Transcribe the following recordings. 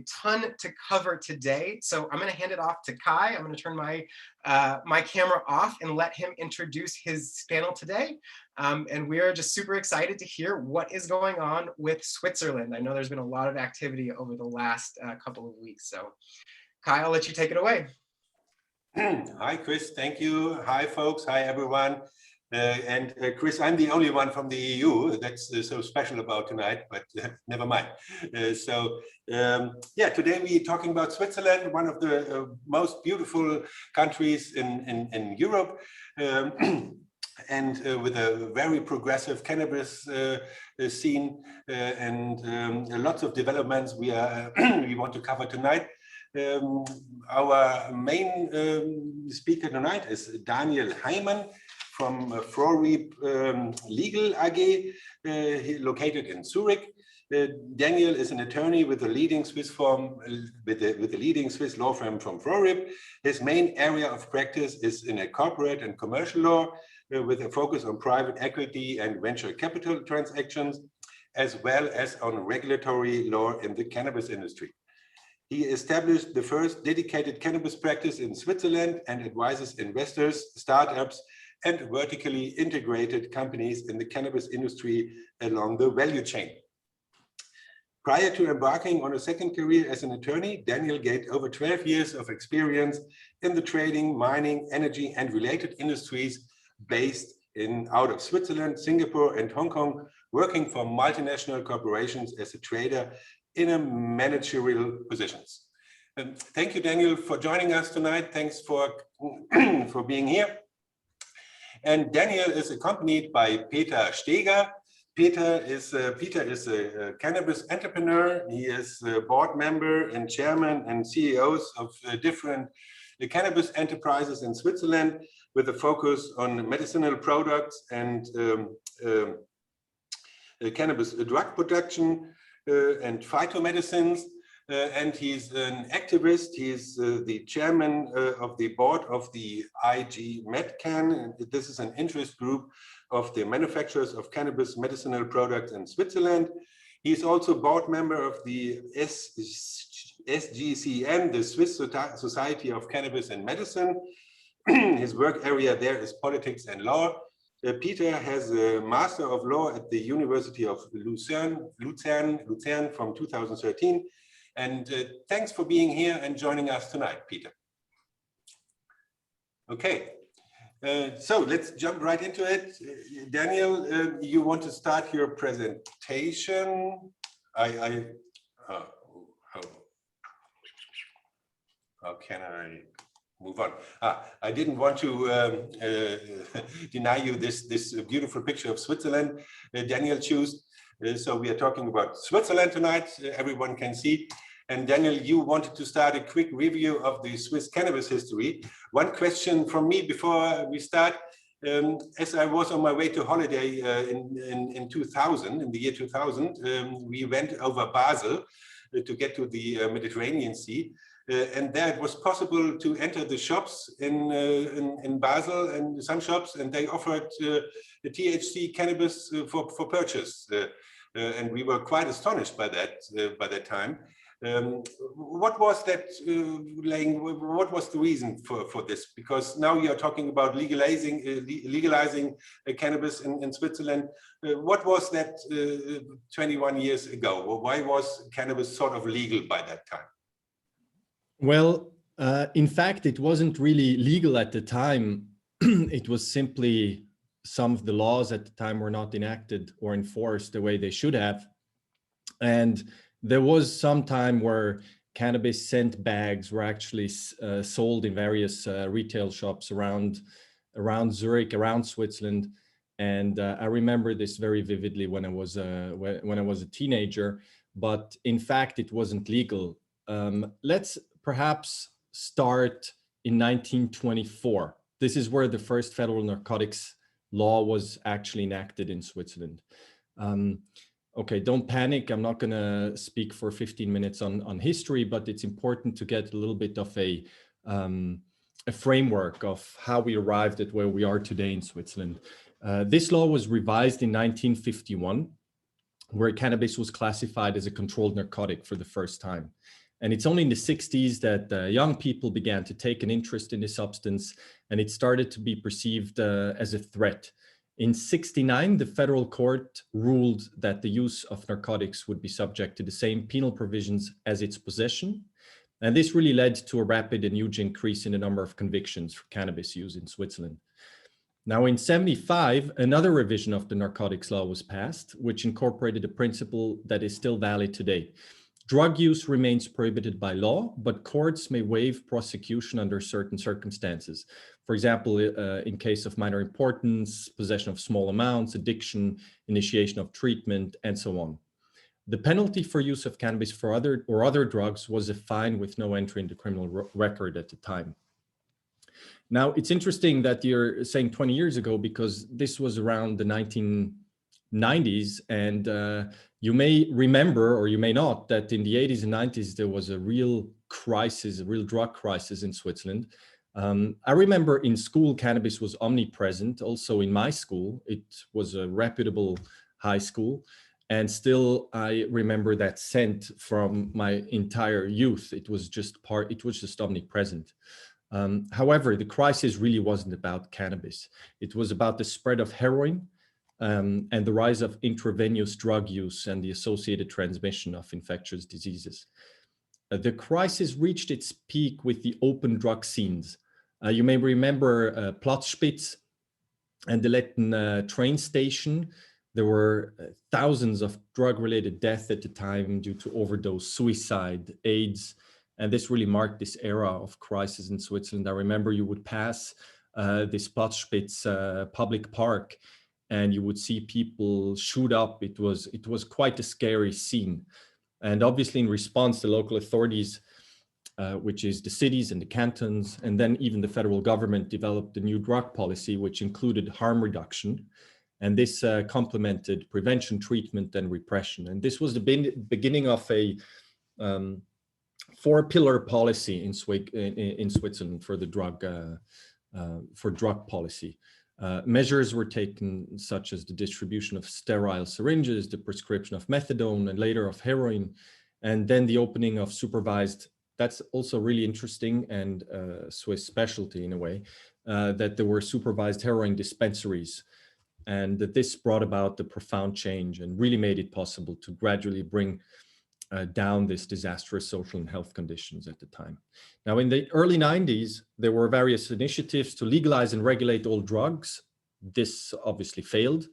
ton to cover today, so I'm going to hand it off to Kai. I'm going to turn my my camera off and let him introduce his panel today. And we are just super excited to hear what is going on with Switzerland. I know there's been a lot of activity over the last couple of weeks. So Kai, I'll let you take it away. Hi, Chris. Thank you. Hi, folks. Hi, everyone. Chris, I'm the only one from the EU. That's so special about tonight, but never mind. Yeah, today we're talking about Switzerland, one of the most beautiful countries in Europe, and with a very progressive cannabis scene and lots of developments we want to cover tonight. Our main speaker tonight is Daniel Heimann from Florib Legal AG, located in Zurich. Daniel is an attorney with the leading Swiss law firm from Florib. His main area of practice is in a corporate and commercial law, with a focus on private equity and venture capital transactions, as well as on regulatory law in the cannabis industry. He established the first dedicated cannabis practice in Switzerland and advises investors, startups, and vertically integrated companies in the cannabis industry along the value chain. Prior to embarking on a second career as an attorney, Daniel gained over 12 years of experience in the trading, mining, energy, and related industries based out of Switzerland, Singapore, and Hong Kong, working for multinational corporations as a trader in a managerial positions. Thank you, Daniel, for joining us tonight. Thanks for being here. And Daniel is accompanied by Peter Steger. Peter is a cannabis entrepreneur. He is a board member and chairman and CEOs of different cannabis enterprises in Switzerland, with a focus on medicinal products and cannabis drug production and phytomedicines. And he's an activist. He's the chairman of the board of the IG MedCan. This is an interest group of the manufacturers of cannabis medicinal products in Switzerland. He's also board member of the SGCM, the Swiss Society of Cannabis and Medicine. His work area there is politics and law. Peter has a Master of Law at the University of Lucerne from 2013. And thanks for being here and joining us tonight, Peter. Okay, so let's jump right into it. Daniel, you want to start your presentation? How can I move on? I didn't want to deny you this beautiful picture of Switzerland Daniel chose. So we are talking about Switzerland tonight, everyone can see. And Daniel, you wanted to start a quick review of the Swiss cannabis history. One question from me before we start. As I was on my way to holiday in 2000, in the year 2000, we went over Basel to get to the Mediterranean Sea. And there it was possible to enter the shops in Basel, and some shops, and they offered the THC cannabis for purchase. And we were quite astonished by that time. What was that what was the reason for this? Because now you are talking about legalizing cannabis in Switzerland. What was that 21 years ago? Why was cannabis sort of legal by that time? Well, in fact, it wasn't really legal at the time. It was simply some of the laws at the time were not enacted or enforced the way they should have. And there was some time where cannabis scent bags were actually sold in various retail shops around Zurich, around Switzerland. And I remember this very vividly when I was a teenager, but in fact, it wasn't legal. Let's perhaps start in 1924. This is where the first federal narcotics law was actually enacted in Switzerland. Okay, don't panic. I'm not going to speak for 15 minutes on history, but it's important to get a little bit of a framework of how we arrived at where we are today in Switzerland. This law was revised in 1951, where cannabis was classified as a controlled narcotic for the first time. And it's only in the 60s that young people began to take an interest in the substance, and it started to be perceived as a threat. In 69, the federal court ruled that the use of narcotics would be subject to the same penal provisions as its possession. And this really led to a rapid and huge increase in the number of convictions for cannabis use in Switzerland. Now in 75, another revision of the narcotics law was passed, which incorporated a principle that is still valid today. Drug use remains prohibited by law, but courts may waive prosecution under certain circumstances. For example, in case of minor importance, possession of small amounts, addiction, initiation of treatment, and so on. The penalty for use of cannabis for other drugs was a fine with no entry in the criminal record at the time. Now, it's interesting that you're saying 20 years ago, because this was around the 1990s, and you may remember, or you may not, that in the 80s and 90s, there was a real crisis, a real drug crisis in Switzerland. I remember in school, cannabis was omnipresent. Also in my school, it was a reputable high school. And still, I remember that scent from my entire youth. It was just omnipresent. However, the crisis really wasn't about cannabis. It was about the spread of heroin and the rise of intravenous drug use and the associated transmission of infectious diseases. The crisis reached its peak with the open drug scenes. You may remember Platzspitz and the Letten train station. There were thousands of drug-related deaths at the time due to overdose, suicide, AIDS, and this really marked this era of crisis in Switzerland. I remember you would pass this Platzspitz public park, and you would see people shoot up. It was quite a scary scene. And obviously in response, the local authorities, which is the cities and the cantons, and then even the federal government, developed a new drug policy, which included harm reduction. And this complemented prevention, treatment, and repression. And this was the beginning of a four-pillar policy in Switzerland for the drug policy. Measures were taken, such as the distribution of sterile syringes, the prescription of methadone, and later of heroin, and then the opening of supervised. That's also really interesting and Swiss specialty in a way, that there were supervised heroin dispensaries, and that this brought about the profound change and really made it possible to gradually bring down this disastrous social and health conditions at the time. Now, in the early 90s, there were various initiatives to legalize and regulate all drugs. This obviously failed.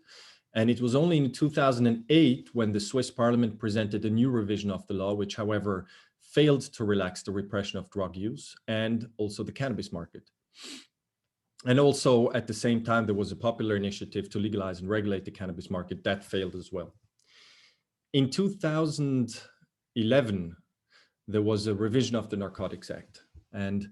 And it was only in 2008 when the Swiss parliament presented a new revision of the law, which, however, failed to relax the repression of drug use and also the cannabis market. And also at the same time, there was a popular initiative to legalize and regulate the cannabis market that failed as well. In 2011, there was a revision of the Narcotics Act, and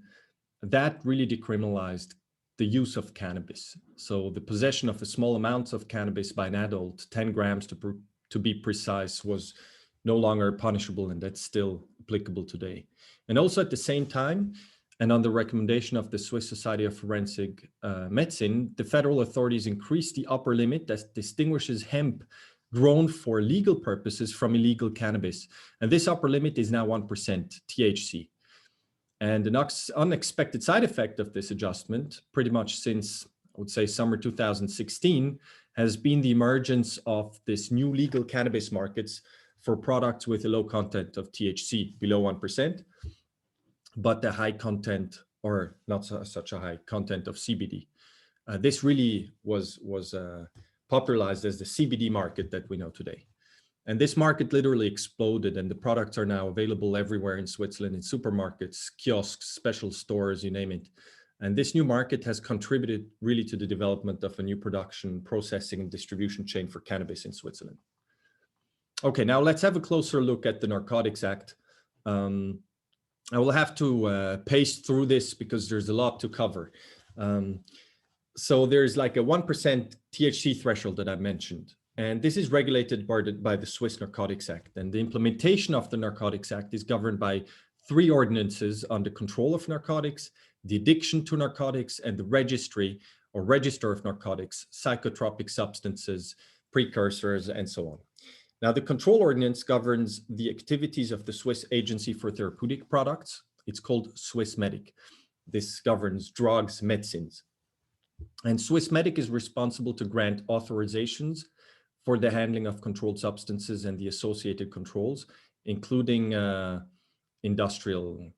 that really decriminalized the use of cannabis. So the possession of a small amount of cannabis by an adult, 10 grams to be precise, was no longer punishable, and that's still applicable today. And also at the same time, and on the recommendation of the Swiss Society of Forensic Medicine, the federal authorities increased the upper limit that distinguishes hemp grown for legal purposes from illegal cannabis. And this upper limit is now 1% THC. And an unexpected side effect of this adjustment, pretty much since, I would say, summer 2016, has been the emergence of this new legal cannabis markets for products with a low content of THC, below 1%, but a high content, or not such a high content, of CBD. This really was popularized as the CBD market that we know today. And this market literally exploded, and the products are now available everywhere in Switzerland, in supermarkets, kiosks, special stores, you name it. And this new market has contributed really to the development of a new production, processing, and distribution chain for cannabis in Switzerland. Okay, now let's have a closer look at the Narcotics Act. I will have to pace through this because there's a lot to cover. So there's like a 1% THC threshold that I mentioned. And this is regulated by the Swiss Narcotics Act. And the implementation of the Narcotics Act is governed by 3 ordinances on the control of narcotics, the addiction to narcotics, and the registry or register of narcotics, psychotropic substances, precursors, and so on. Now, the control ordinance governs the activities of the Swiss Agency for Therapeutic Products. It's called Swissmedic. This governs drugs, medicines. And Swissmedic is responsible to grant authorizations for the handling of controlled substances and the associated controls, including industrial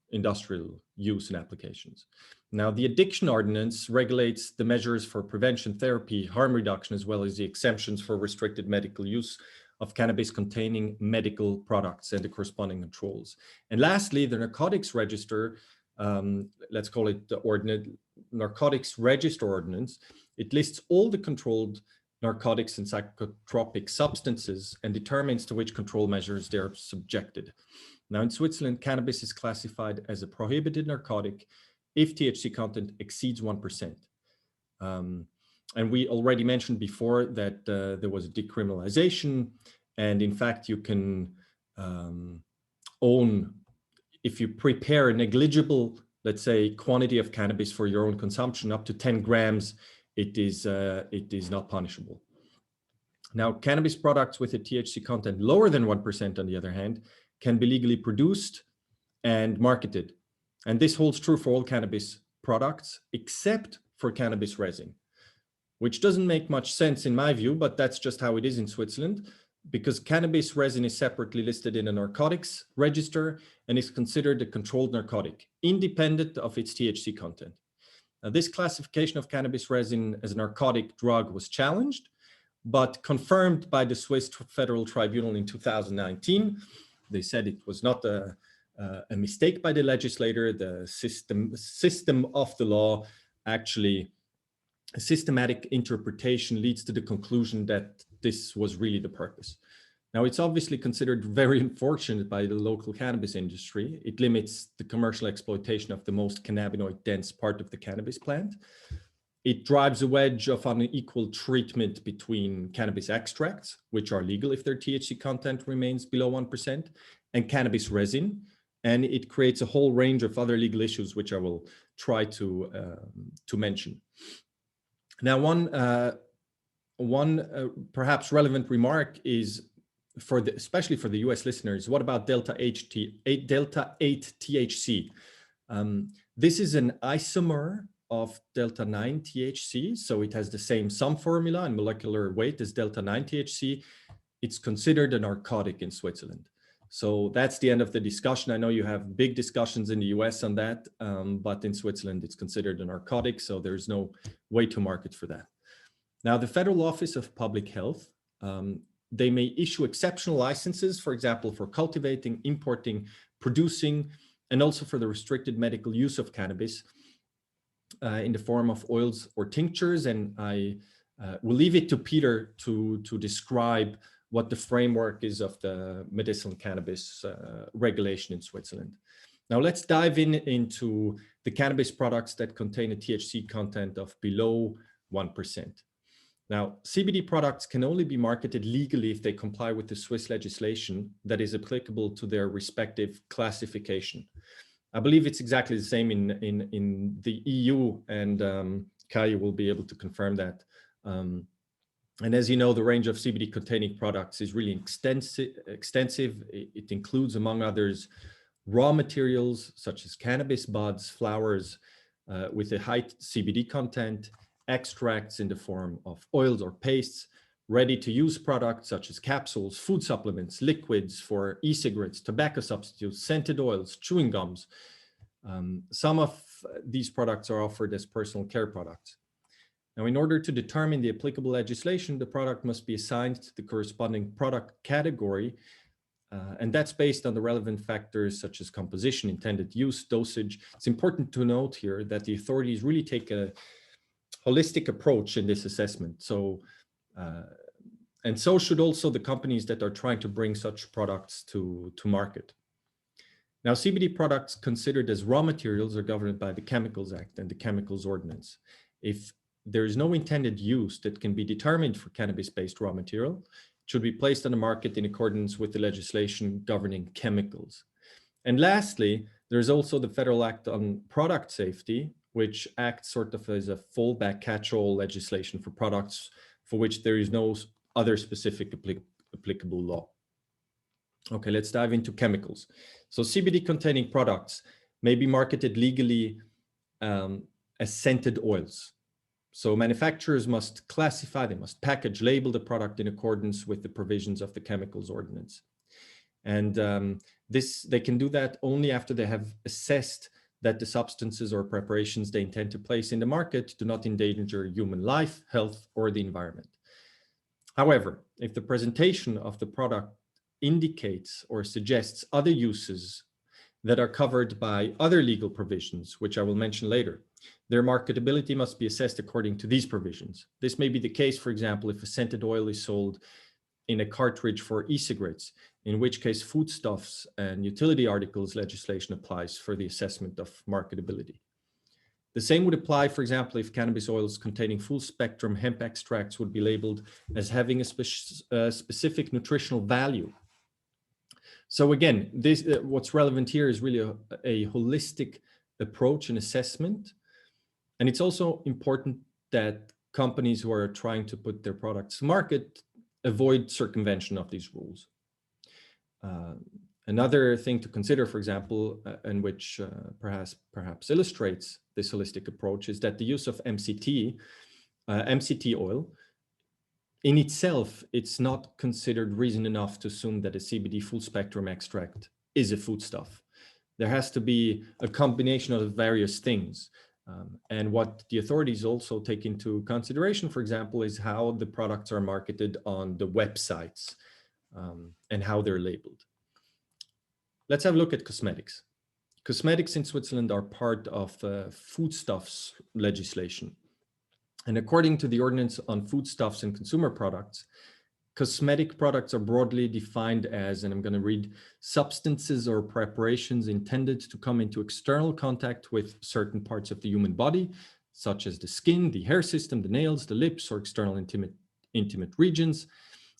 use and applications. Now, the addiction ordinance regulates the measures for prevention, therapy, harm reduction, as well as the exemptions for restricted medical use of cannabis containing medical products and the corresponding controls. And lastly, the narcotics register, let's call it the narcotics register ordinance. It lists all the controlled narcotics and psychotropic substances and determines to which control measures they are subjected. Now, in Switzerland, cannabis is classified as a prohibited narcotic if THC content exceeds 1%. And we already mentioned before that there was a decriminalization, and in fact, you can own, if you prepare a negligible, let's say, quantity of cannabis for your own consumption, up to 10 grams, it is not punishable. Now, cannabis products with a THC content lower than 1%, on the other hand, can be legally produced and marketed. And this holds true for all cannabis products, except for cannabis resin, which doesn't make much sense in my view, but that's just how it is in Switzerland, because cannabis resin is separately listed in a narcotics register and is considered a controlled narcotic, independent of its THC content. Now, this classification of cannabis resin as a narcotic drug was challenged, but confirmed by the Swiss Federal Tribunal in 2019. They said it was not a mistake by the legislator. The system of the law, actually, a systematic interpretation leads to the conclusion that this was really the purpose. Now, it's obviously considered very unfortunate by the local cannabis industry. It limits the commercial exploitation of the most cannabinoid dense part of the cannabis plant. It drives a wedge of unequal treatment between cannabis extracts, which are legal if their THC content remains below 1%, and cannabis resin. And it creates a whole range of other legal issues, which I will try to mention. Now, one perhaps relevant remark is, especially for the US listeners, what about delta 8 THC? This is an isomer of delta 9 THC, so it has the same sum formula and molecular weight as delta 9 THC. It's considered a narcotic in Switzerland. So that's the end of the discussion. I know you have big discussions in the US on that, but in Switzerland, it's considered a narcotic, so there's no way to market for that. Now, the Federal Office of Public Health, they may issue exceptional licenses, for example, for cultivating, importing, producing, and also for the restricted medical use of cannabis in the form of oils or tinctures. And I will leave it to Peter to describe what the framework is of the medicinal cannabis regulation in Switzerland. Now, let's dive into the cannabis products that contain a THC content of below 1%. Now, CBD products can only be marketed legally if they comply with the Swiss legislation that is applicable to their respective classification. I believe it's exactly the same in the EU, and Kai will be able to confirm that. And as you know, the range of CBD containing products is really extensive. It includes, among others, raw materials such as cannabis buds, flowers with a high CBD content, extracts in the form of oils or pastes, ready-to-use products such as capsules, food supplements, liquids for e-cigarettes, tobacco substitutes, scented oils, chewing gums. Some of these products are offered as personal care products. Now, in order to determine the applicable legislation, the product must be assigned to the corresponding product category, and that's based on the relevant factors such as composition, intended use, dosage. It's important to note here that the authorities really take a holistic approach in this assessment. So, and so should also the companies that are trying to bring such products to market. Now, CBD products considered as raw materials are governed by the Chemicals Act and the Chemicals Ordinance. If there is no intended use that can be determined for cannabis-based raw material, it should be placed on the market in accordance with the legislation governing chemicals. And lastly, there is also the Federal Act on Product Safety, which acts sort of as a fallback catch-all legislation for products for which there is no other specific applicable law. Okay, let's dive into chemicals. So CBD containing products may be marketed legally as scented oils. So manufacturers must classify, they must package, label the product in accordance with the provisions of the Chemicals Ordinance. And they can do that only after they have assessed that the substances or preparations they intend to place in the market do not endanger human life, health, or the environment. However, if the presentation of the product indicates or suggests other uses that are covered by other legal provisions, which I will mention later, their marketability must be assessed according to these provisions. This may be the case, for example, if a scented oil is sold in a cartridge for e-cigarettes, in which case foodstuffs and utility articles legislation applies for the assessment of marketability. The same would apply, for example, if cannabis oils containing full spectrum hemp extracts would be labeled as having a specific nutritional value. So again, what's relevant here is really a holistic approach and assessment. And it's also important that companies who are trying to put their products to market avoid circumvention of these rules. Another thing to consider, for example, and which perhaps illustrates this holistic approach, is that the use of MCT oil, in itself, it's not considered reason enough to assume that a CBD full spectrum extract is a foodstuff. There has to be a combination of various things. And what the authorities also take into consideration, for example, is how the products are marketed on the websites and how they're labeled. Let's have a look at cosmetics. Cosmetics in Switzerland are part of foodstuffs legislation. And according to the Ordinance on Foodstuffs and Consumer Products, cosmetic products are broadly defined as, and I'm going to read, substances or preparations intended to come into external contact with certain parts of the human body, such as the skin, the hair system, the nails, the lips, or external intimate regions,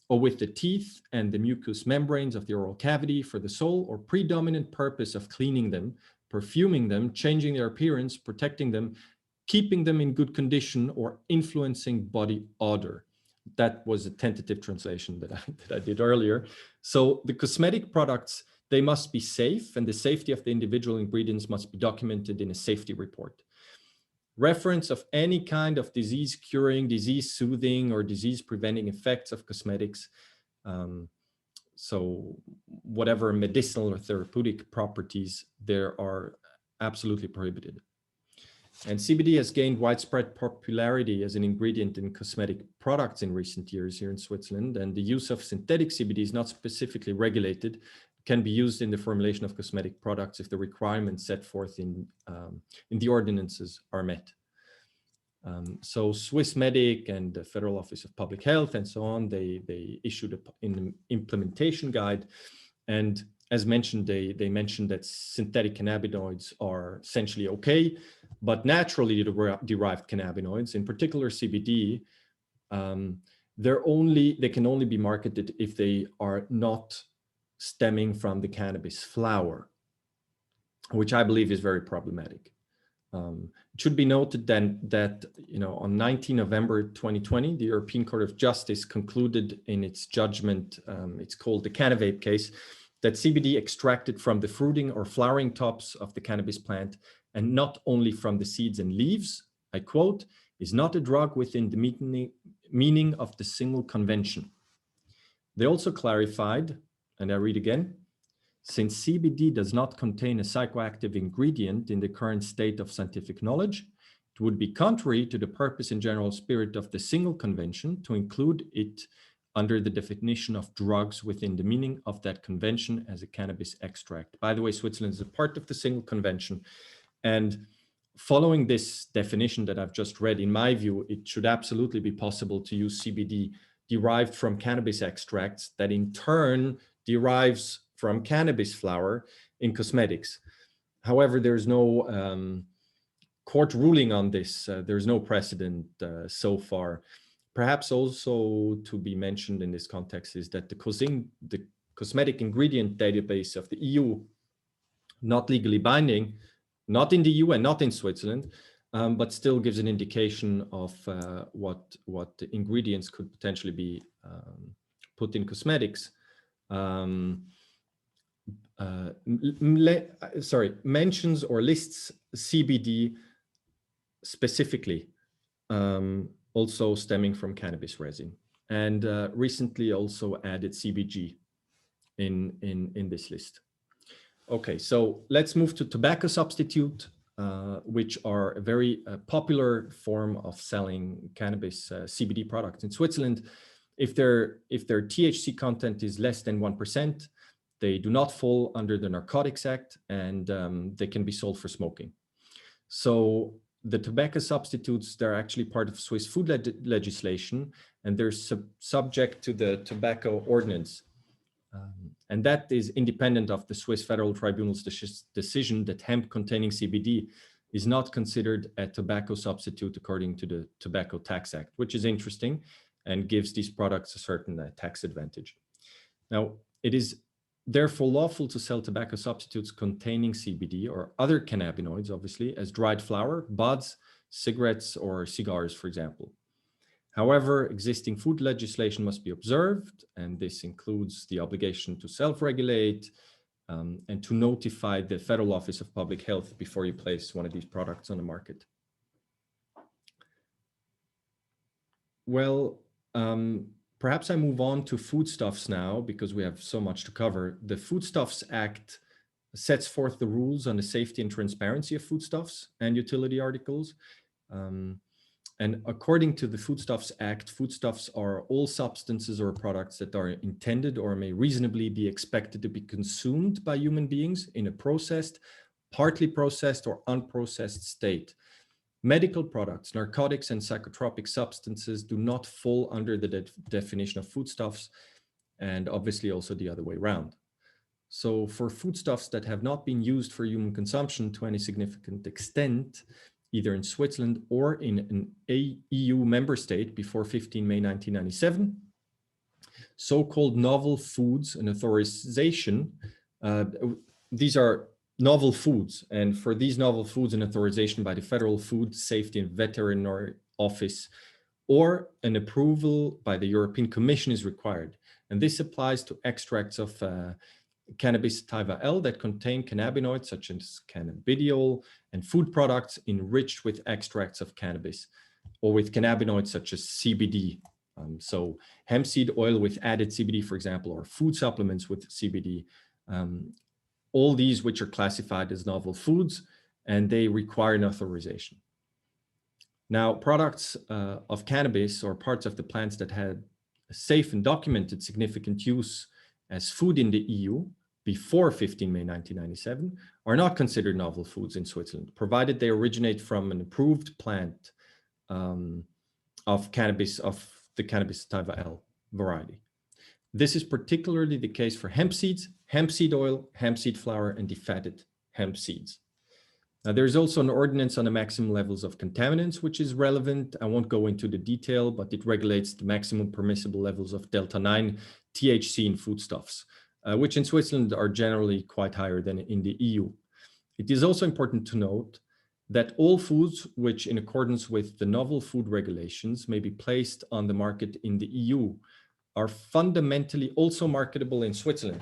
or with the teeth and the mucous membranes of the oral cavity for the sole or predominant purpose of cleaning them, perfuming them, changing their appearance, protecting them, keeping them in good condition, or influencing body odor. That was a tentative translation that I did earlier. So the cosmetic products, they must be safe, and the safety of the individual ingredients must be documented in a safety report. Reference of any kind of disease curing, disease soothing, or disease preventing effects of cosmetics, so whatever medicinal or therapeutic properties there are, absolutely prohibited. And CBD has gained widespread popularity as an ingredient in cosmetic products in recent years here in Switzerland, and the use of synthetic CBD is not specifically regulated, can be used in the formulation of cosmetic products if the requirements set forth in the ordinances are met. So Swissmedic and the Federal Office of Public Health and so on, they issued an implementation guide, and as mentioned, they mentioned that synthetic cannabinoids are essentially okay, but naturally derived cannabinoids, in particular CBD, they can only be marketed if they are not stemming from the cannabis flower, which I believe is very problematic. It should be noted then that on 19 November 2020, the European Court of Justice concluded in its judgment, it's called the Cannavape case, that CBD extracted from the fruiting or flowering tops of the cannabis plant, and not only from the seeds and leaves, I quote, is not a drug within the meaning of the single convention. They also clarified, and I read again, since CBD does not contain a psychoactive ingredient in the current state of scientific knowledge, it would be contrary to the purpose and general spirit of the single convention to include it under the definition of drugs within the meaning of that convention as a cannabis extract. By the way, Switzerland is a part of the single convention, and following this definition that I've just read, in my view, it should absolutely be possible to use CBD derived from cannabis extracts that in turn derives from cannabis flower in cosmetics. However, there's no court ruling on this. There's no precedent so far. Perhaps also to be mentioned in this context is that the cosmetic ingredient database of the EU, not legally binding, not in the EU and not in Switzerland, but still gives an indication of what the ingredients could potentially be put in cosmetics. mentions or lists CBD specifically, also stemming from cannabis resin, and recently also added CBG in this list. Okay, so let's move to tobacco substitute, which are a very popular form of selling cannabis CBD products in Switzerland. If their THC content is less than 1%, they do not fall under the Narcotics Act, and they can be sold for smoking. So the tobacco substitutes, they're actually part of Swiss food legislation, and they're subject to the tobacco ordinance. And that is independent of the Swiss Federal Tribunal's decision that hemp containing CBD is not considered a tobacco substitute according to the Tobacco Tax Act, which is interesting and gives these products a certain tax advantage. Now, it is therefore lawful to sell tobacco substitutes containing CBD or other cannabinoids, obviously, as dried flower, buds, cigarettes, or cigars, for example. However, existing food legislation must be observed, and this includes the obligation to self-regulate and to notify the Federal Office of Public Health before you place one of these products on the market. Well, perhaps I move on to foodstuffs now because we have so much to cover. The Foodstuffs Act sets forth the rules on the safety and transparency of foodstuffs and utility articles. And according to the Foodstuffs Act, foodstuffs are all substances or products that are intended or may reasonably be expected to be consumed by human beings in a processed, partly processed, or unprocessed state. Medical products, narcotics, and psychotropic substances do not fall under the definition of foodstuffs, and obviously also the other way around. So for foodstuffs that have not been used for human consumption to any significant extent, either in Switzerland or in an EU member state before 15 May 1997, so-called novel foods and authorization, these are novel foods, and for these novel foods, an authorization by the Federal Food Safety and Veterinary Office or an approval by the European Commission is required. And this applies to extracts of cannabis sativa L that contain cannabinoids such as cannabidiol and food products enriched with extracts of cannabis or with cannabinoids such as CBD. So hemp seed oil with added CBD, for example, or food supplements with CBD. All these which are classified as novel foods, and they require an authorization. Now, products of cannabis or parts of the plants that had a safe and documented significant use as food in the EU before 15 May 1997 are not considered novel foods in Switzerland, provided they originate from an approved plant of cannabis, of the cannabis sativa L variety. This is particularly the case for hemp seeds, hemp seed oil, hemp seed flour, and defatted hemp seeds. Now, there's also an ordinance on the maximum levels of contaminants, which is relevant. I won't go into the detail, but it regulates the maximum permissible levels of delta-9 THC in foodstuffs, which in Switzerland are generally quite higher than in the EU. It is also important to note that all foods which, in accordance with the novel food regulations, may be placed on the market in the EU are fundamentally also marketable in Switzerland.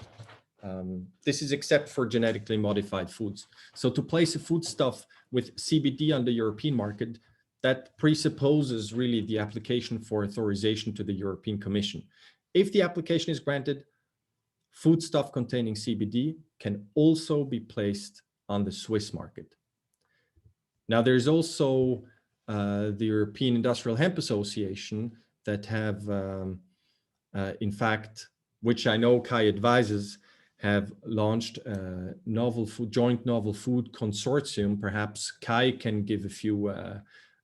This is except for genetically modified foods. So to place a foodstuff with CBD on the European market, that presupposes really the application for authorization to the European Commission. If the application is granted, foodstuff containing CBD can also be placed on the Swiss market. Now, there's also the European Industrial Hemp Association that have, in fact, which I know Kai advises, have launched a joint novel food consortium. Perhaps Kai can give a few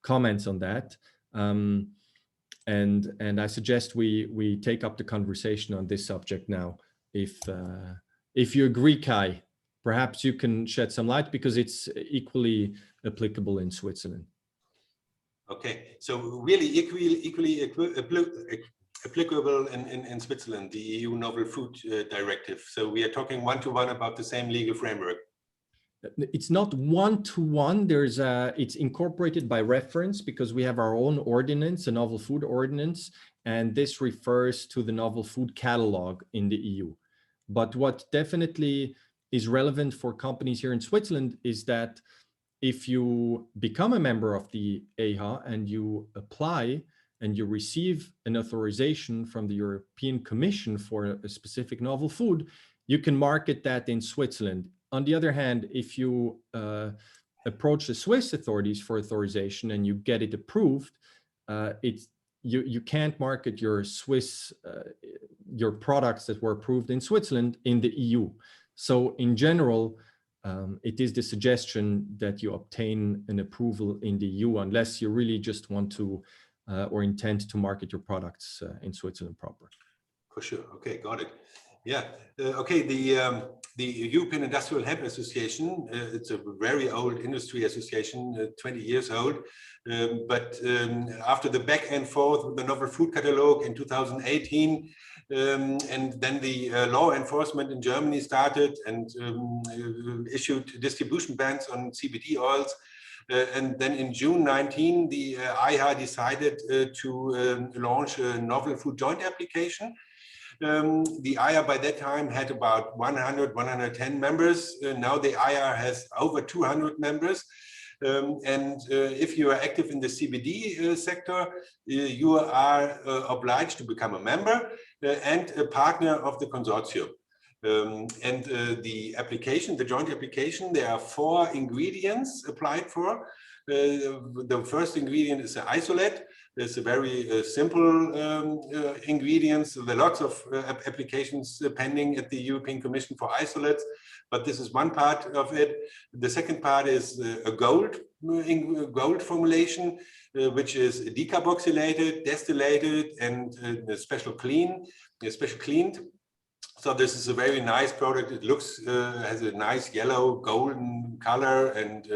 comments on that. And I suggest we take up the conversation on this subject now. If you agree, Kai, perhaps you can shed some light because it's equally applicable in Switzerland. Okay, so really equally applicable in Switzerland, the EU Novel Food Directive. So we are talking one-to-one about the same legal framework. It's not one-to-one. It's incorporated by reference because we have our own ordinance, a novel food ordinance, and this refers to the novel food catalog in the EU. But what definitely is relevant for companies here in Switzerland is that if you become a member of the EIHA and you apply and you receive an authorization from the European Commission for a specific novel food, you can market that in Switzerland. On the other hand, if you approach the Swiss authorities for authorization and you get it approved, you can't market your your products that were approved in Switzerland in the EU. So in general, it is the suggestion that you obtain an approval in the EU unless you really just want to or intend to market your products in Switzerland proper. For sure. Okay, got it. Yeah. Okay. The European Industrial Hemp Association, it's a very old industry association, 20 years old. But after the back and forth with the novel food catalog in 2018, and then the law enforcement in Germany started and issued distribution bans on CBD oils. And then in June 19, the EIHA decided to launch a novel food joint application. The EIHA by that time had about 100, 110 members. Now the EIHA has over 200 members. And if you are active in the CBD sector, you are obliged to become a member and a partner of the consortium. And the application, the joint application, there are 4 ingredients applied for. The first ingredient is an isolate. It's a very simple ingredient. So there are lots of applications pending at the European Commission for isolates, but this is one part of it. The second part is a gold formulation, which is decarboxylated, distillated, and special cleaned. So this is a very nice product. It looks, has a nice yellow golden color and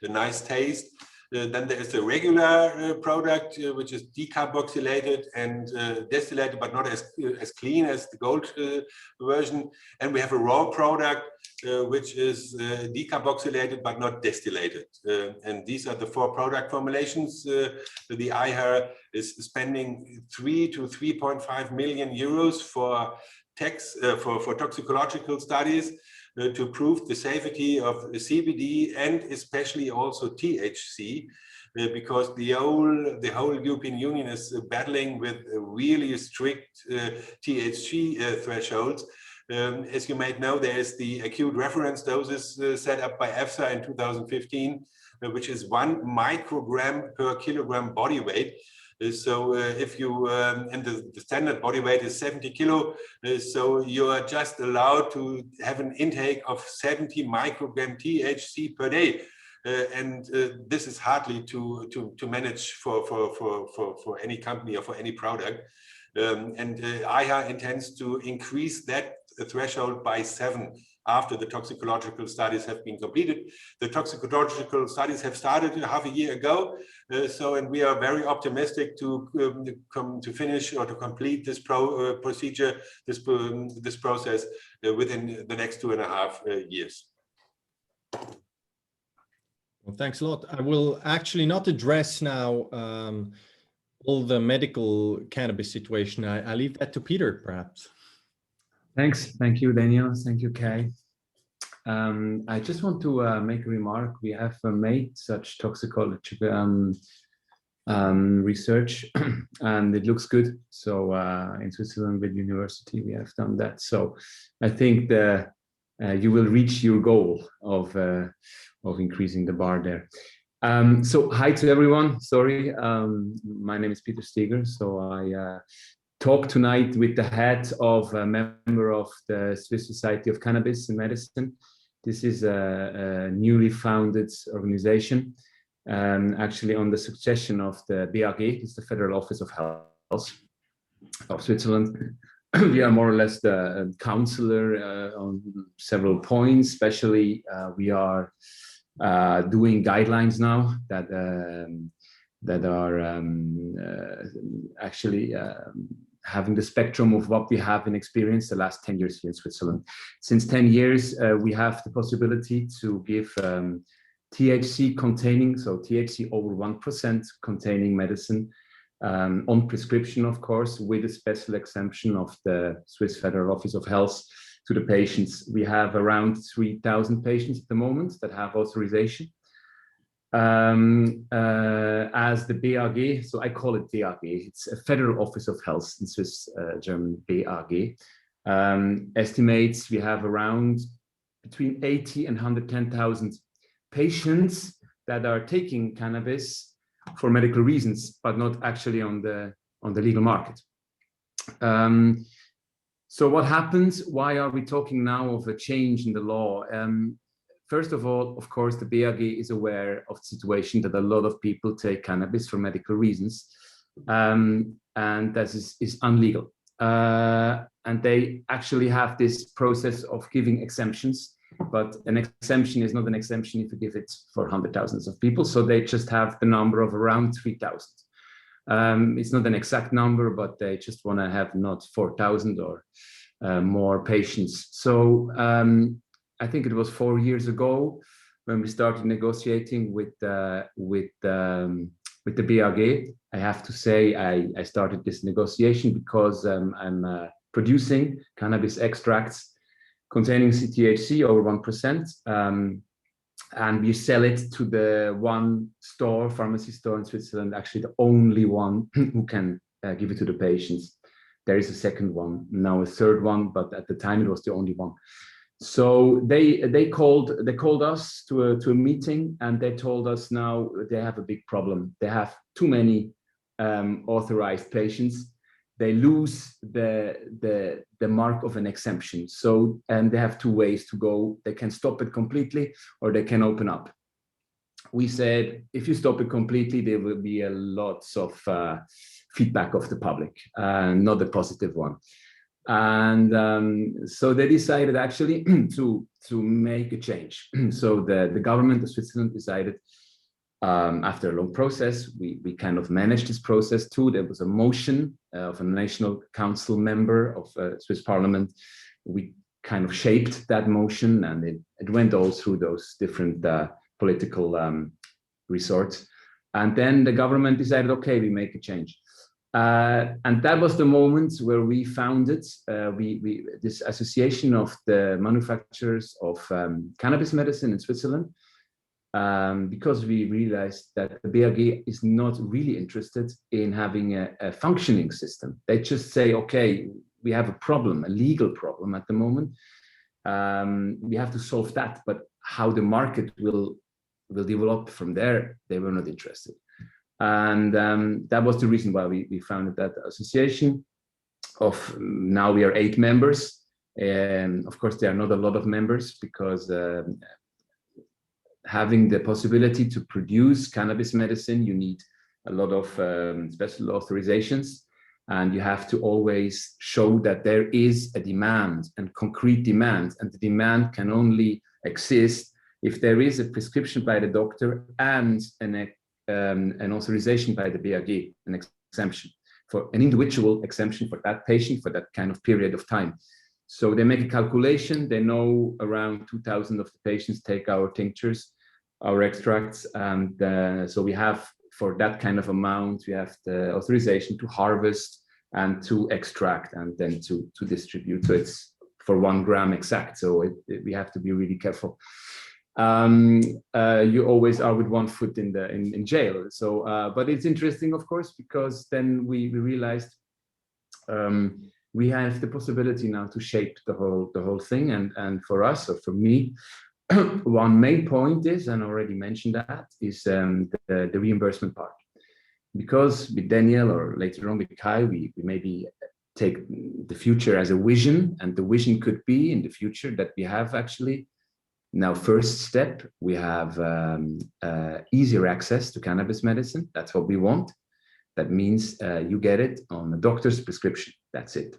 a nice taste. Then there is the regular product, which is decarboxylated and distillated, but not as clean as the gold version. And we have a raw product, which is decarboxylated, but not distillated. And these are the 4 product formulations. The EIHA is spending 3 to 3.5 million euros for toxicological studies to prove the safety of CBD and especially also THC, because the whole European Union is battling with really strict THC thresholds. As you might know, there is the acute reference doses set up by EFSA in 2015, which is 1 microgram per kilogram body weight. So if you, and the standard body weight is 70 kilo, so you are just allowed to have an intake of 70 microgram THC per day. And this is hardly to manage for any company or for any product. And EIHA intends to increase that threshold by 7 after the toxicological studies have been completed. The toxicological studies have started half a year ago, and we are very optimistic to finish or to complete this procedure, this process within the next 2.5 years. Well, thanks a lot. I will actually not address now all the medical cannabis situation. I leave that to Peter, perhaps. Thanks. Thank you, Daniel. Thank you, Kai. I just want to make a remark. We have made such toxicological research and it looks good. So in Switzerland with university, we have done that. So I think you will reach your goal of increasing the bar there. So hi to everyone. Sorry, my name is Peter Steger. So I talk tonight with the head of a member of the Swiss Society of Cannabis and Medicine. This is a newly founded organization, actually on the suggestion of the BAG, it's the Federal Office of Health of Switzerland. We are more or less the counselor on several points, especially we are doing guidelines now that are actually having the spectrum of what we have in experience the last 10 years here in Switzerland. Since 10 years, we have the possibility to give THC containing, so THC over 1% containing medicine on prescription, of course, with a special exemption of the Swiss Federal Office of Health to the patients. We have around 3,000 patients at the moment that have authorization. As the BAG, so I call it BAG, it's a Federal Office of Health in Swiss German, BAG, estimates we have around between 80 and 110,000 patients that are taking cannabis for medical reasons, but not actually on the legal market. So what happens? Why are we talking now of a change in the law? First of all, of course, the BAG is aware of the situation that a lot of people take cannabis for medical reasons, and that is unlegal. And they actually have this process of giving exemptions, but an exemption is not an exemption if you give it for hundred thousands of people. So they just have the number of around 3,000. It's not an exact number, but they just want to have not 4,000 or more patients. So I think it was 4 years ago when we started negotiating with the BAG. I have to say I started this negotiation because I'm producing cannabis extracts containing THC over 1%, and we sell it to the one store, pharmacy store in Switzerland, actually the only one who can give it to the patients. There is a second one, now a third one, but at the time it was the only one. So they called us to a meeting, and they told us now they have a big problem. They have too many authorized patients. They lose the mark of an exemption. So, and they have two ways to go. They can stop it completely, or they can open up. We said, if you stop it completely, there will be a lots of feedback of the public, not a positive one. And so they decided actually to make a change. So the government of Switzerland decided, after a long process, we kind of managed this process too. There was a motion of a national council member of Swiss Parliament. We kind of shaped that motion, and it went all through those different political resorts. And then the government decided, okay, we make a change. And that was the moment where we founded this association of the manufacturers of cannabis medicine in Switzerland, because we realized that the BAG is not really interested in having a functioning system. They just say, okay, we have a problem, a legal problem at the moment. We have to solve that, but how the market will develop from there, they were not interested. And that was the reason why we founded that association. Now we are 8 members. And of course, there are not a lot of members because having the possibility to produce cannabis medicine, you need a lot of special authorizations, and you have to always show that there is a demand and concrete demand, and the demand can only exist if there is a prescription by the doctor and an authorization by the BAG, an exemption, for an individual exemption for that patient for that kind of period of time. So they make a calculation. They know around 2,000 of the patients take our tinctures, our extracts, and so we have, for that kind of amount, we have the authorization to harvest and to extract and then to distribute. So it's for 1 gram exact. So we have to be really careful. You always are with one foot in jail. So, but it's interesting, of course, because then we realized we have the possibility now to shape the whole thing. And for us, or for me, one main point is, and I already mentioned that, is the reimbursement part. Because with Daniel, or later on with Kai, we maybe take the future as a vision, and the vision could be in the future that we have actually now, first step, we have easier access to cannabis medicine. That's what we want. That means you get it on a doctor's prescription. That's it.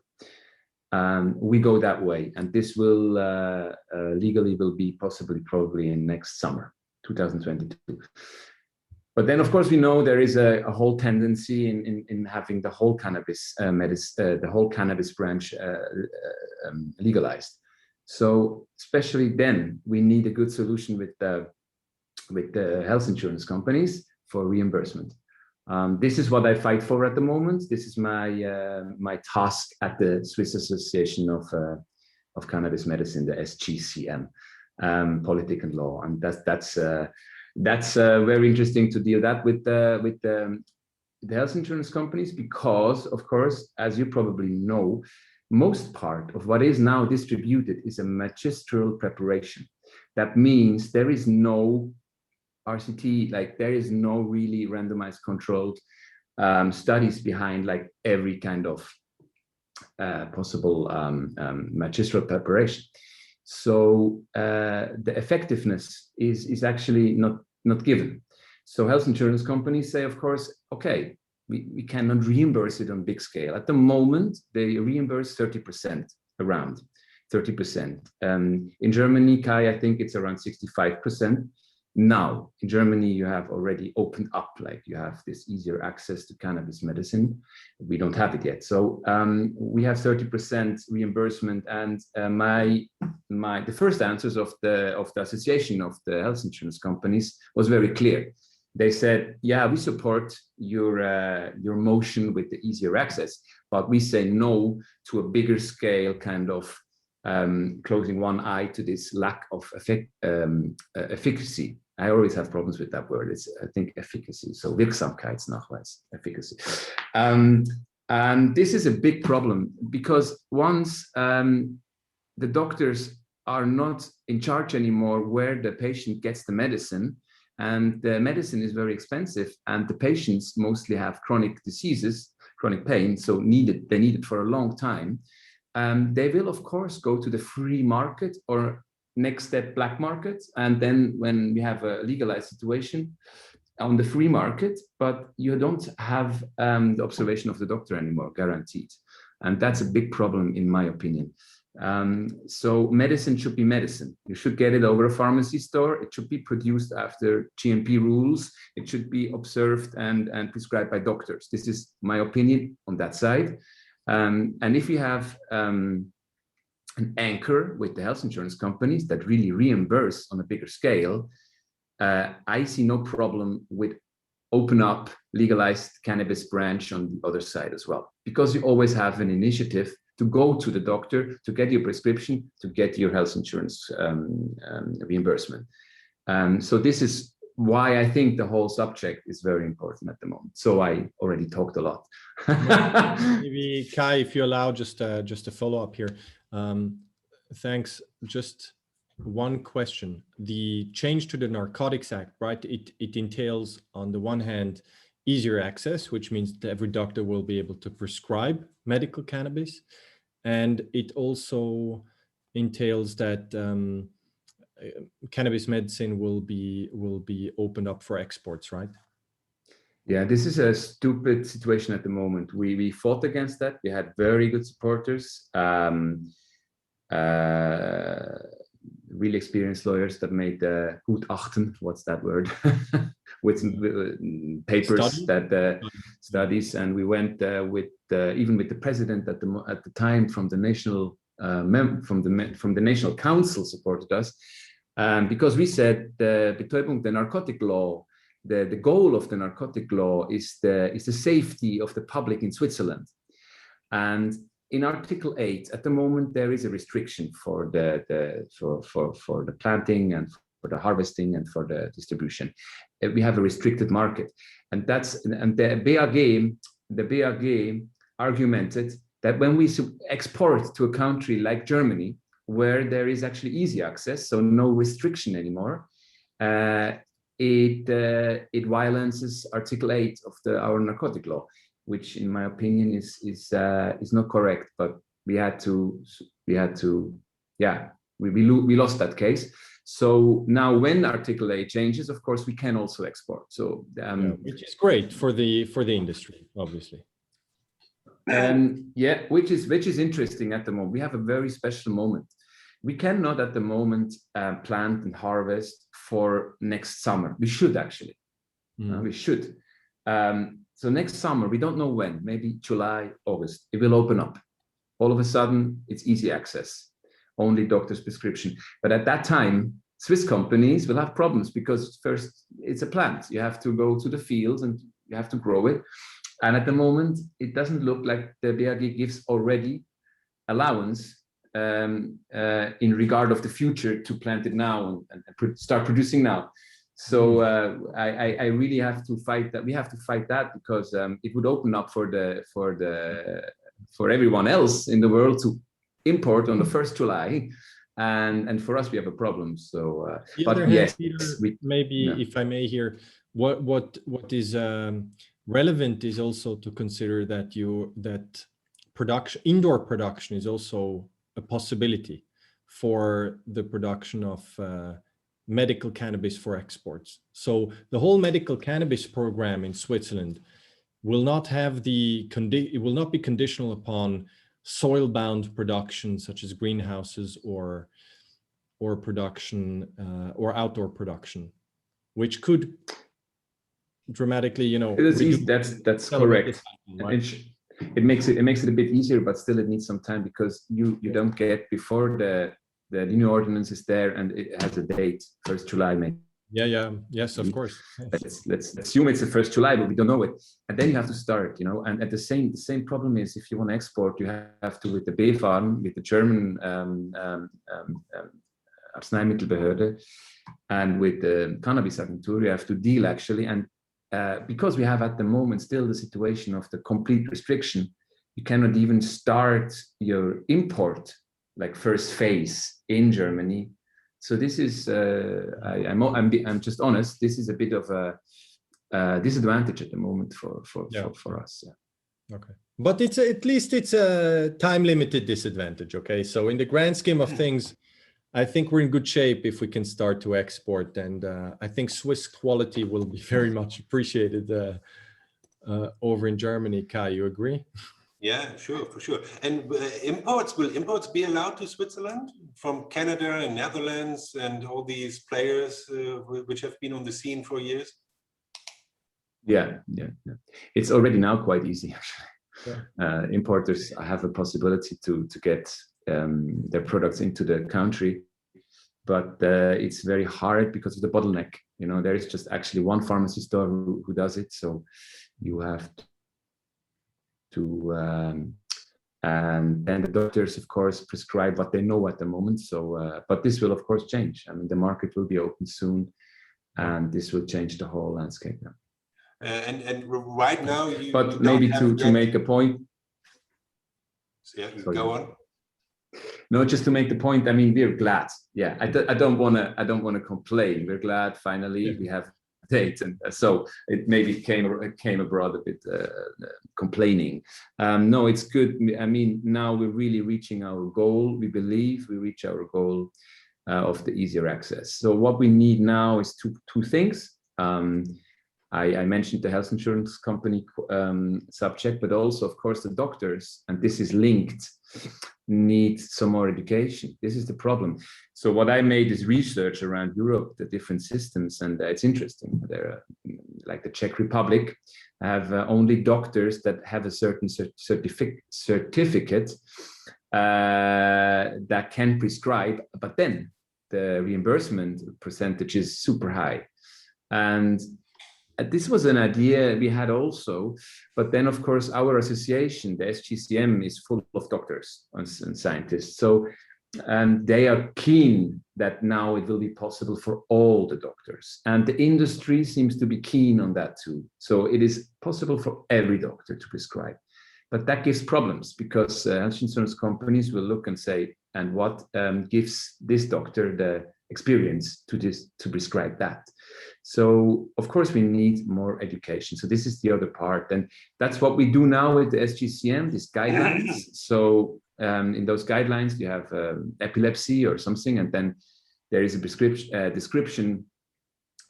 We go that way, and this will legally will be possibly probably in next summer, 2022. But then, of course, we know there is a whole tendency in having the whole cannabis the whole cannabis branch legalized. So especially then, we need a good solution with the health insurance companies for reimbursement. This is what I fight for at the moment. This is my task at the Swiss Association of of cannabis medicine, the SGCM, politic and law, and that's very interesting to deal that with the health insurance companies, because of course, as you probably know, most part of what is now distributed is a magistral preparation. That means there is no RCT, like there is no really randomized controlled studies behind like every kind of possible magistral preparation. So the effectiveness is actually not given. So health insurance companies say, of course, okay, we cannot reimburse it on big scale. At the moment, they reimburse 30%, around 30%. In Germany, Kai, I think it's around 65%. Now, in Germany, you have already opened up, like you have this easier access to cannabis medicine. We don't have it yet. So we have 30% reimbursement. And the first answers of the Association of the Health Insurance Companies was very clear. They said, yeah, we support your motion with the easier access, but we say no to a bigger scale kind of closing one eye to this lack of efficacy. I always have problems with that word. It's, I think, efficacy. So Wirksamkeitsnachweis, efficacy. And this is a big problem because once the doctors are not in charge anymore where the patient gets the medicine, and the medicine is very expensive, and the patients mostly have chronic diseases, chronic pain, so they need it for a long time. They will, of course, go to the free market or next step black market. And then when we have a legalized situation on the free market, but you don't have the observation of the doctor anymore, guaranteed. And that's a big problem, in my opinion. So medicine should be medicine. You should get it over a pharmacy store. It should be produced after GMP rules. It should be observed and prescribed by doctors. This is my opinion on that side. And if you have an anchor with the health insurance companies that really reimburse on a bigger scale, I see no problem with open up legalized cannabis branch on the other side as well, because you always have an initiative to go to the doctor to get your prescription, to get your health insurance reimbursement. So this is why I think the whole subject is very important at the moment. So I already talked a lot. Maybe Kai, if you allow, just a follow up here. Thanks. Just one question. The change to the Narcotics Act, right? It entails, on the one hand, easier access, which means that every doctor will be able to prescribe medical cannabis. And it also entails that cannabis medicine will be opened up for exports, right? Yeah, this is a stupid situation at the moment. We fought against that. We had very good supporters, really experienced lawyers that made the Gutachten, what's that word? with papers studies, and we went with even with the president at the time from the national from the National Council supported us, because we said the Betäubung, the narcotic law, the goal of the narcotic law is the safety of the public in Switzerland. And in Article 8, at the moment, there is a restriction for the planting and for the harvesting and for the distribution. We have a restricted market, and the BAG argumented that when we export to a country like Germany, where there is actually easy access, so no restriction anymore, it violates Article 8 of our narcotic law, which, in my opinion, is not correct. But we lost that case. So now, when Article 8 changes, of course, we can also export. So which is great for the industry, obviously. Which is interesting at the moment. We have a very special moment. We cannot at the moment plant and harvest for next summer. We should actually. We should. So next summer, we don't know when, maybe July, August, it will open up. All of a sudden, it's easy access, only doctor's prescription. But at that time, Swiss companies will have problems because first, it's a plant. You have to go to the fields and you have to grow it. And at the moment, it doesn't look like the BAG gives already allowance in regard of the future to plant it now and start producing now. So I really have to fight that. We have to fight that because it would open up for everyone else in the world to import on the 1st July. And for us, we have a problem. So, but yes, Peter, maybe if I may here, what is relevant is also to consider that indoor production is also a possibility for the production of medical cannabis for exports. So the whole medical cannabis program in Switzerland will not have it will not be conditional upon soil-bound production such as greenhouses or production or outdoor production, which could dramatically, that's correct. Right? It makes it a bit easier, but still it needs some time because you don't get before the new ordinance is there and it has a date, 1st July, maybe. Yes, of course. Let's assume it's the 1st July, but we don't know it. And then you have to start, and at the same problem is if you want to export, you have to, with the BfArM, with the German Arzneimittelbehörde, and with the Cannabis Agentur, you have to deal actually. And because we have at the moment still the situation of the complete restriction, you cannot even start your import, like first phase in Germany. So this is, I'm just honest, this is a bit of a disadvantage at the moment for us. Yeah. Okay, but at least it's a time-limited disadvantage. Okay, so in the grand scheme of things, I think we're in good shape if we can start to export, and I think Swiss quality will be very much appreciated over in Germany. Kai, you agree? Yeah, sure, for sure. And will imports be allowed to Switzerland from Canada and Netherlands and all these players which have been on the scene for years? Yeah. It's already now quite easy, actually. Yeah. Importers have a possibility to get their products into the country, but it's very hard because of the bottleneck. There is just actually one pharmacy store who does it, so you have to and then the doctors, of course, prescribe what they know at the moment. So, but this will, of course, change. I mean, the market will be open soon, and this will change the whole landscape now. And right now, but maybe to make a point. Yeah, go on. No, just to make the point. I mean, we're glad. Yeah, I don't want to complain. We're glad finally we have a date, and so it maybe came abroad a bit complaining. No, it's good. I mean, now we're really reaching our goal. We believe we reach our goal of the easier access. So what we need now is two things. I mentioned the health insurance company subject, but also, of course, the doctors, and this is linked, need some more education. This is the problem. So what I made is research around Europe, the different systems, and it's interesting. There, like the Czech Republic, have only doctors that have a certain certificate that can prescribe, but then the reimbursement percentage is super high. And this was an idea we had also, but then of course our association, the SGCM, is full of doctors and scientists. So they are keen that now it will be possible for all the doctors. And the industry seems to be keen on that too. So it is possible for every doctor to prescribe. But that gives problems because health insurance companies will look and say, and what gives this doctor the experience to prescribe that? So of course we need more education. So this is the other part, and that's what we do now with the SGCM, these guidelines. So in those guidelines you have epilepsy or something, and then there is a description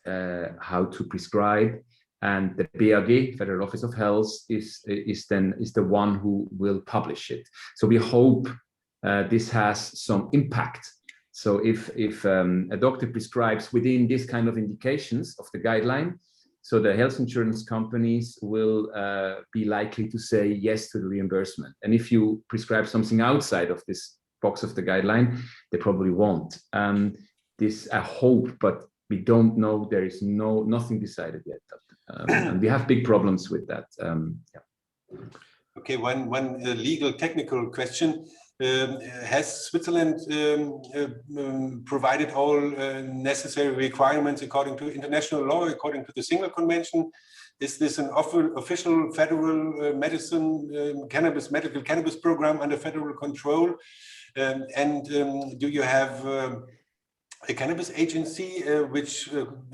how to prescribe, and the BAG, Federal Office of Health, is the one who will publish it. So we hope this has some impact. So if a doctor prescribes within this kind of indications of the guideline, so the health insurance companies will be likely to say yes to the reimbursement. And if you prescribe something outside of this box of the guideline, they probably won't. This I hope, but we don't know. There is nothing decided yet. And we have big problems with that. Okay, one legal technical question. Has Switzerland provided all necessary requirements according to international law, according to the Single Convention? Is this an official federal cannabis medical cannabis program under federal control? Do you have a cannabis agency which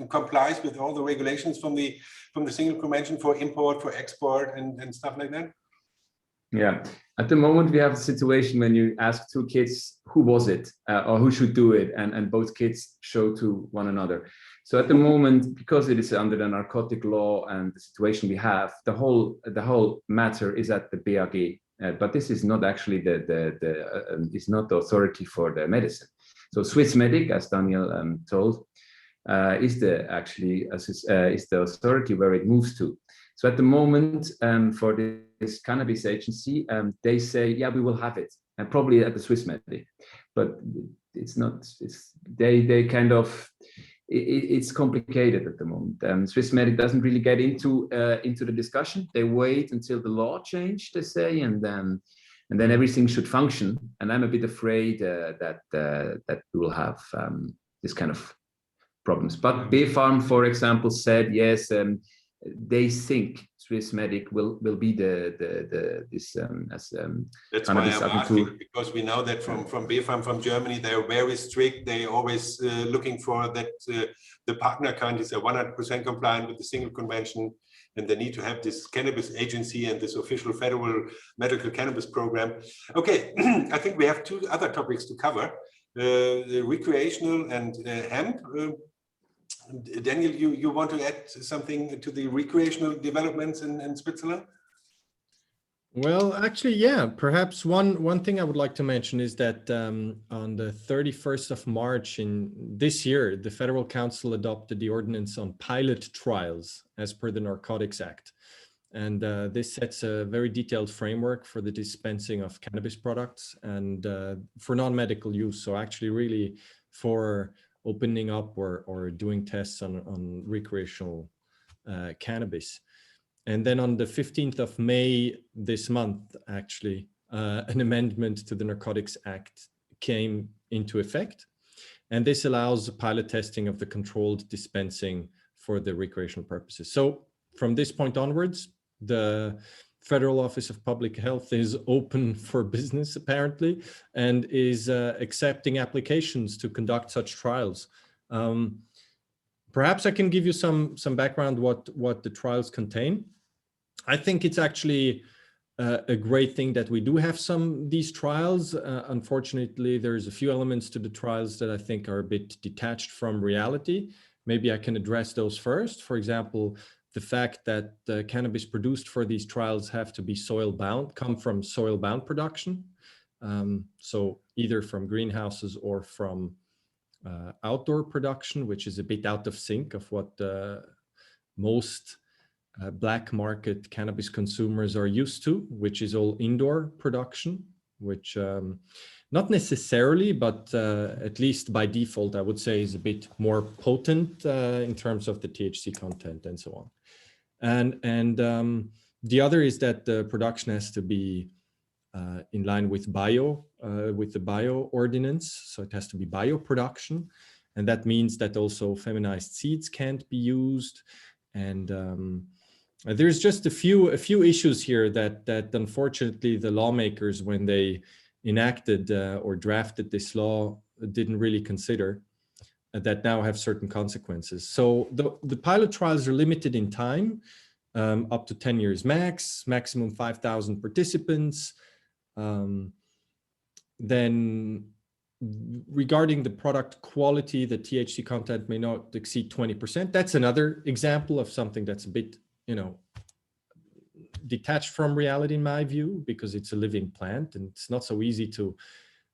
complies with all the regulations from the Single Convention for import, for export, and stuff like that? Yeah, at the moment we have a situation when you ask two kids who was it or who should do it, and both kids show to one another. So at the moment, because it is under the narcotic law and the situation we have, the whole matter is at the BAG, but this is not actually is not the authority for the medicine. So Swissmedic, as Daniel told, is the authority where it moves to. So at the moment, for this cannabis agency, they say, yeah, we will have it, and probably at the Swissmedic, but it's not. It's complicated at the moment. Swissmedic doesn't really get into the discussion. They wait until the law change, they say, and then everything should function. And I'm a bit afraid that we will have this kind of problems. But BfArM, for example, said yes. They think Swissmedic will be this That's why I'm asking, because we know that from BfArM from Germany, they are very strict. They always looking for that the partner countries are 100% compliant with the Single Convention, and they need to have this cannabis agency and this official federal medical cannabis program. Okay, I think we have two other topics to cover: the recreational and hemp. Daniel, you want to add something to the recreational developments in Switzerland? Well, actually, yeah. Perhaps one thing I would like to mention is that on the 31st of March in this year, the Federal Council adopted the ordinance on pilot trials as per the Narcotics Act. And this sets a very detailed framework for the dispensing of cannabis products and for non-medical use. So actually really for opening up or doing tests on recreational cannabis. And then on the 15th of May this month, actually, an amendment to the Narcotics Act came into effect. And this allows pilot testing of the controlled dispensing for the recreational purposes. So from this point onwards, the Federal Office of Public Health is open for business, apparently, and is accepting applications to conduct such trials. Perhaps I can give you some background what the trials contain. I think it's actually a great thing that we do have these trials. Unfortunately, there's a few elements to the trials that I think are a bit detached from reality. Maybe I can address those first. For example, the fact that the cannabis produced for these trials have to be come from soil-bound production. So either from greenhouses or from outdoor production, which is a bit out of sync of what most black market cannabis consumers are used to, which is all indoor production, which not necessarily, but at least by default, I would say is a bit more potent in terms of the THC content and so on. And the other is that the production has to be in line with the bio ordinance. So it has to be bioproduction. And that means that also feminized seeds can't be used. And there's just a few issues here that unfortunately the lawmakers, when they enacted or drafted this law, didn't really consider, that now have certain consequences. So the pilot trials are limited in time, up to 10 years maximum 5,000 participants. Then regarding the product quality, the THC content may not exceed 20%. That's another example of something that's a bit, detached from reality in my view, because it's a living plant and it's not so easy to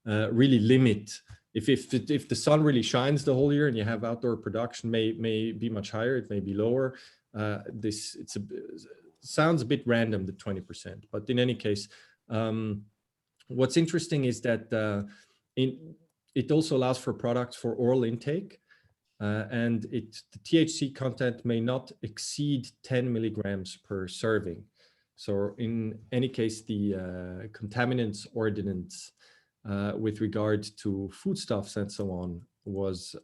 really limit. If the sun really shines the whole year and you have outdoor production, may be much higher, it may be lower. Sounds a bit random, the 20%, but in any case, what's interesting is that it also allows for products for oral intake, and the THC content may not exceed 10 milligrams per serving. So in any case, the contaminants ordinance with regard to foodstuffs and so on was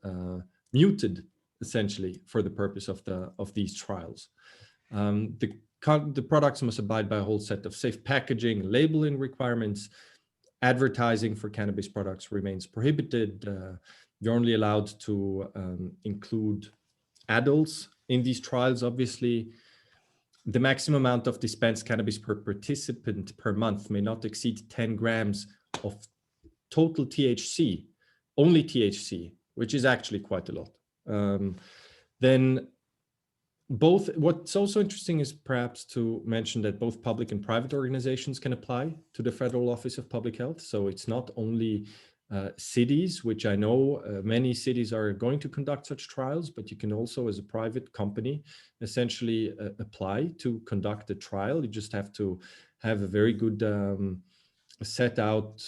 muted essentially for the purpose of these trials. The products must abide by a whole set of safe packaging, labeling requirements. Advertising for cannabis products remains prohibited. You're only allowed to include adults in these trials, obviously. The maximum amount of dispensed cannabis per participant per month may not exceed 10 grams of total THC, only THC, which is actually quite a lot. Then what's also interesting is perhaps to mention that both public and private organizations can apply to the Federal Office of Public Health. So it's not only cities, which I know many cities are going to conduct such trials, but you can also, as a private company, essentially apply to conduct a trial. You just have to have a very good set out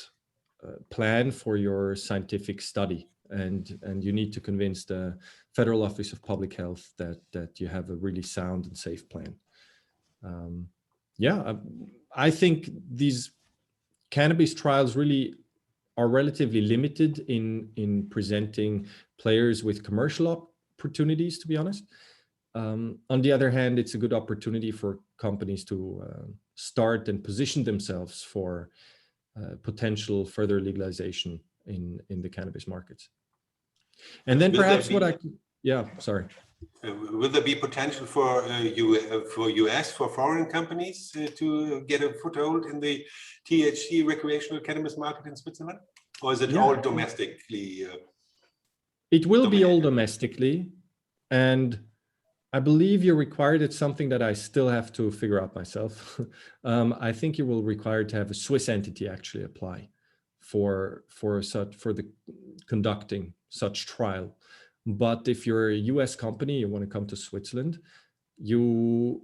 plan for your scientific study. And you need to convince the Federal Office of Public Health that you have a really sound and safe plan. I think these cannabis trials really are relatively limited in presenting players with commercial opportunities, to be honest. On the other hand, it's a good opportunity for companies to start and position themselves for potential further legalization in the cannabis markets. And then perhaps will there be potential for US, for foreign companies to get a foothold in the THC recreational cannabis market in Switzerland? Or is it all domestically? It will be all domestically. And I believe you're required, it's something that I still have to figure out myself. I think you will require to have a Swiss entity actually apply for the conducting such trial. But if you're a US company, you want to come to Switzerland, you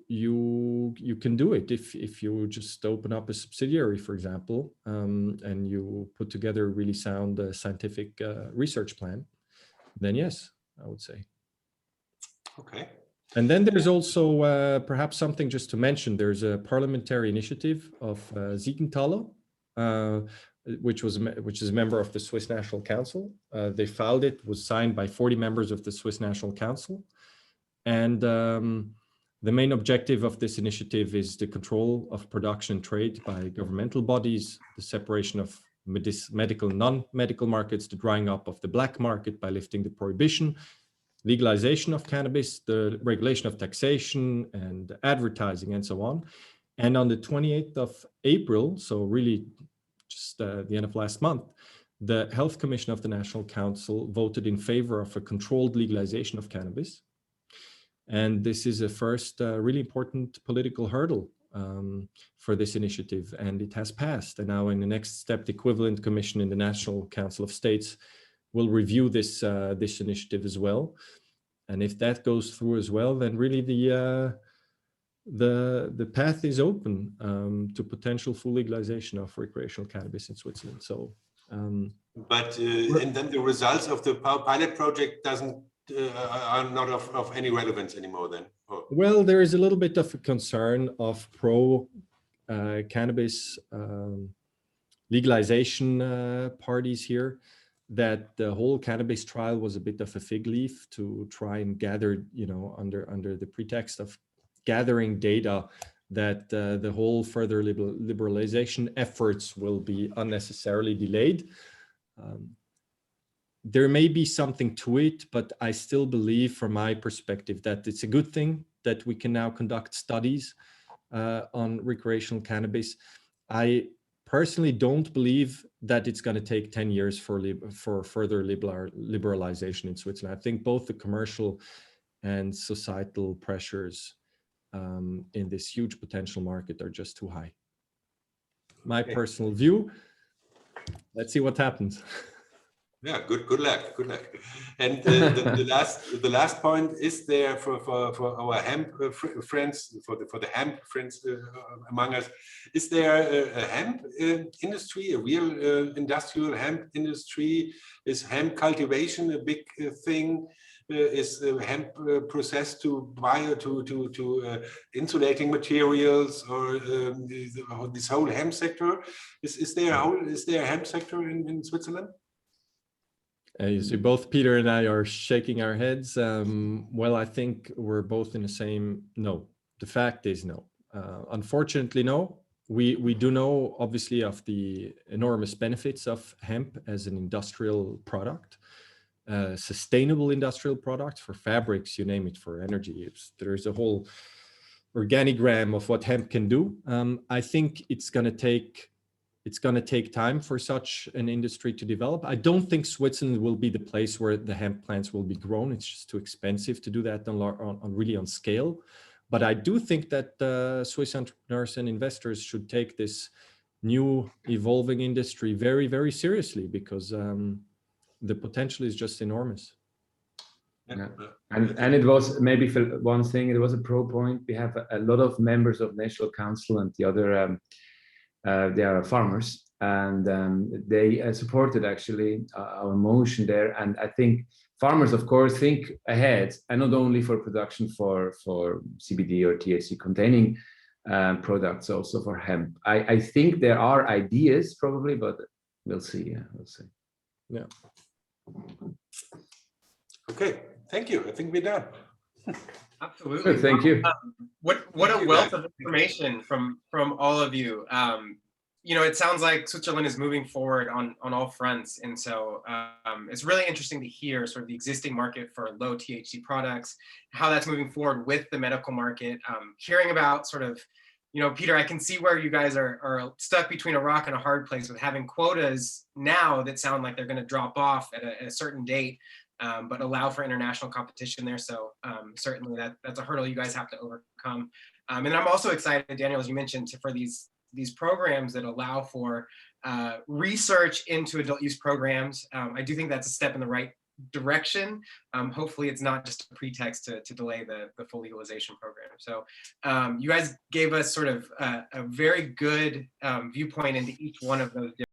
can do it if you just open up a subsidiary, for example, and you put together a really sound scientific research plan. Then yes, I would say. Okay. And then there's also perhaps something just to mention. There's a parliamentary initiative of Siegenthaler, which is a member of the Swiss National Council. They filed it, was signed by 40 members of the Swiss National Council. And the main objective of this initiative is the control of production and trade by governmental bodies, the separation of medical, non-medical markets, the drying up of the black market by lifting the prohibition, legalization of cannabis, the regulation of taxation and advertising and so on. And on the 28th of April, so really just the end of last month, the Health Commission of the National Council voted in favor of a controlled legalization of cannabis. And this is a first really important political hurdle for this initiative, and it has passed. And now in the next step, the equivalent commission in the National Council of States will review this initiative as well. And if that goes through as well, then really the path is open to potential full legalization of recreational cannabis in Switzerland. So, and then the results of the pilot project are not of any relevance anymore then? Or? Well, there is a little bit of a concern of pro-cannabis legalization parties here, that the whole cannabis trial was a bit of a fig leaf to try and gather, under the pretext of gathering data, that the whole further liberalization efforts will be unnecessarily delayed. There may be something to it, but I still believe, from my perspective, that it's a good thing that we can now conduct studies on recreational cannabis. I personally don't believe that it's going to take 10 years for further liberalization in Switzerland. I think both the commercial and societal pressures in this huge potential market are just too high. My personal view. Let's see what happens. Yeah, good luck. And the last point is there for our hemp friends, for the hemp friends among us. Is there a hemp industry, a real industrial hemp industry? Is hemp cultivation a big thing? is hemp processed to insulating materials, or this whole hemp sector? Is there a hemp sector in Switzerland? You see, both Peter and I are shaking our heads. Well, I think we're both in the same. No, the fact is no. Unfortunately, no. We do know, obviously, of the enormous benefits of hemp as an industrial product, sustainable industrial product for fabrics, you name it, for energy. There's a whole organigram of what hemp can do. I think it's going to take time for such an industry to develop. I don't think Switzerland will be the place where the hemp plants will be grown. It's just too expensive to do that really on scale. But I do think that Swiss entrepreneurs and investors should take this new evolving industry very, very seriously, because the potential is just enormous. Yeah. And it was, maybe for one thing, it was a pro point. We have a lot of members of National Council, and the other they are farmers, and they supported actually our motion there. And I think farmers, of course, think ahead, and not only for production for CBD or THC containing products, also for hemp. I think there are ideas probably, but we'll see. Yeah, we'll see. Yeah. Okay, thank you. I think we're done. Absolutely. Good, thank you. What a wealth of information from all of you. You know, it sounds like Switzerland is moving forward on all fronts, and so it's really interesting to hear sort of the existing market for low THC products, how that's moving forward with the medical market. Hearing about sort of, you know, Peter, I can see where you guys are stuck between a rock and a hard place with having quotas now that sound like they're going to drop off at a certain date, but allow for international competition there. So certainly that's a hurdle you guys have to overcome. And I'm also excited, Daniel, as you mentioned, for these programs that allow for research into adult use programs. I do think that's a step in the right direction. Hopefully it's not just a pretext to delay the full legalization program. So you guys gave us sort of a very good viewpoint into each one of those different